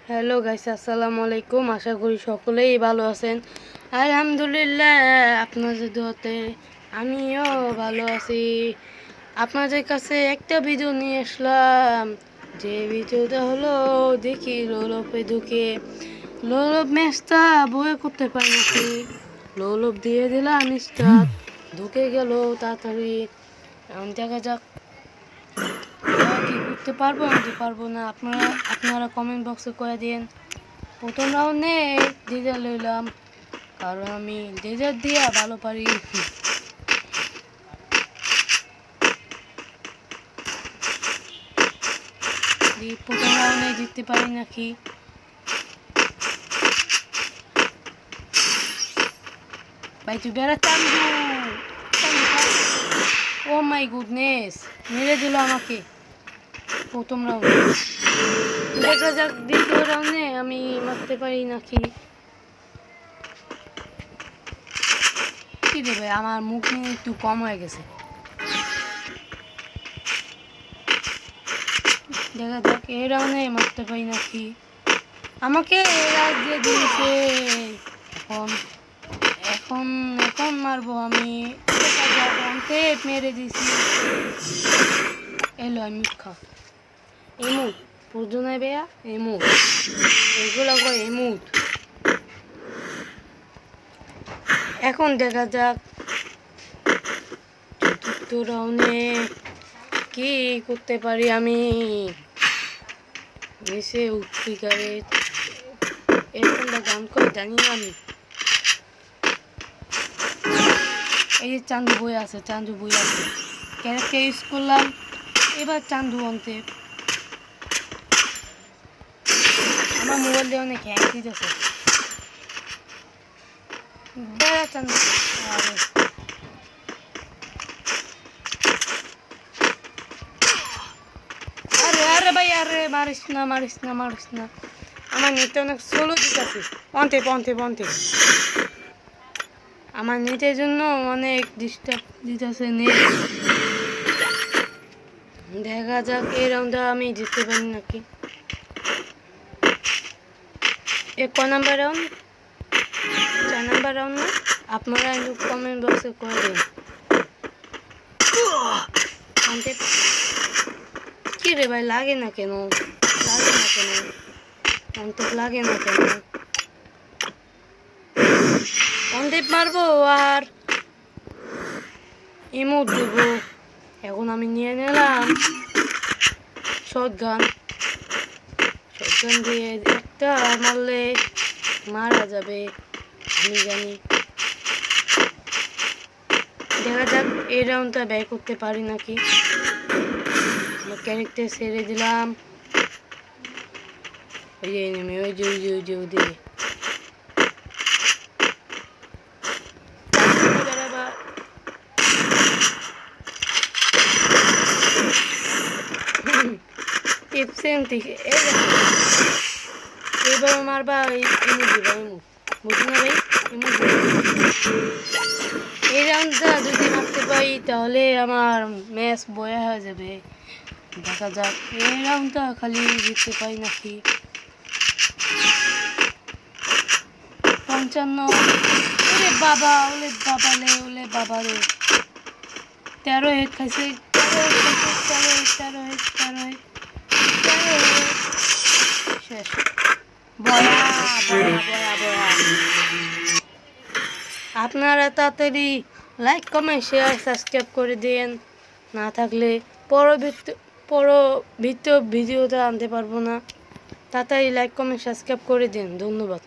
Hello guys, আসসালামু আলাইকুম। আশা করি সকলেই ভালো আছেন। আলহামদুলিল্লাহ, আপনাদের দোয়াতে আমিও ভালো আছি। আপনাদের কাছে একটা ভিডিও নিয়ে আসলাম। যে ভিডিওটা হলো, দেখি লোলপে ঢুকে লোলপ ম্যাচটা বয়ে করতে পারি নাকি। লোলপ দিয়ে দিলাম স্টার্ট, ঢুকে গেল তাড়াতাড়ি। এখন দেখা যাক কি করতে পারবো নাকি পারবো না। আপনারা কমেন্ট বক্সে করে দিন। প্রথম রাউন্ডে ডেজার্ট লইলাম, কারণ আমি ডেজার্ট দিয়ে ভালো পারি। প্রথম রাউন্ডে জিততে পারি নাকি। ভাই তুই বেড়াতে ও মাই গুডনেস, মেরে দিল আমাকে প্রথম রাউন্ডে। দেখা যাক দ্বিতীয় রাউন্ডে আমি মারতে পারি নাকি। কি রে ভাই, আমার মুখ নিয়ে একটু কম হয়ে গেছে। দেখা যাক এই রাউন্ডে মারতে পারি নাকি। আমাকে রাজ দিয়ে দিয়েছে। এখন এখন এখন মারবো আমি। মেরে দিছি। এলো আমি খা এমুট প্রজনায় বেয়া এমুট, এগুলো কয় এমুট। এখন দেখা যাক চতুর্থ রাউন্ডে কি করতে পারি আমি। নিচে উৎপিকারে এরকমটা গান করে জানি না আমি। এই যে চান্দু বই আছে, চান্দু বই আছে, ক্যারেক্টার ইউজ করলাম। এবার চান্দু আনতে আমার মোবাইল দিয়ে অনেক হ্যাং দিতেছে। চান্দু আরে আরে ভাই, আরে মারিস না মারিস না মারিস না। আমার নেটে অনেক স্লো দিতেছে। পন্থে পন্থে পন্থে আমার নেটের জন্য অনেক ডিস্টার্ব দিতেছে নেট। দেখা যাক এই রাউন্ডটা আমি জিততে পারি নাকি। ক নাম্বার রাউন্ড? 4 নাম্বার রাউন্ড না? আপনারা কমেন্ট বক্সে করে দিন। কি রে ভাই, লাগে না কেন? লাগে না কেন? অন্তত লাগে না কেন? অন্দেপ মারবো আর ইমোট দেবো। এখন আমি নিয়ে নিলাম শটগান। শটগান দিয়ে একটা মারলে মারা যাবে, আমি জানি। দেখা যাক এই রাউন্ডটা ব্যয় করতে পারি নাকি। আমার ক্যারেক্টার ছেড়ে দিলাম। ওই যে নেমে ওই যে ওই যে ওই যে ওদিকে এবার মারবা এমনি দিবা এমু, বুঝলি না ভাই? এমু এই রাউন্ডটা যদি মারতে পারি তাহলে আমার ম্যাচ বয়া হয়ে যাবে। দেখা যাক এই রাউন্ডটা খালি জিততে পারি নাকি। 55। ওরে বাবা, ওলে বাবা লে, ওলে বাবা রে। 13 হেড খাইছে, 13 হেড শেষ। বয়া বয়া বয়া বয়া। আপনারা তাড়াতাড়ি লাইক কমেন্ট শেয়ার সাবস্ক্রাইব করে দিন। না থাকলে পরবর্তী ভিডিওটা আনতে পারবো না। তাড়াতাড়ি লাইক কমেন্ট সাবস্ক্রাইব করে দিন। ধন্যবাদ।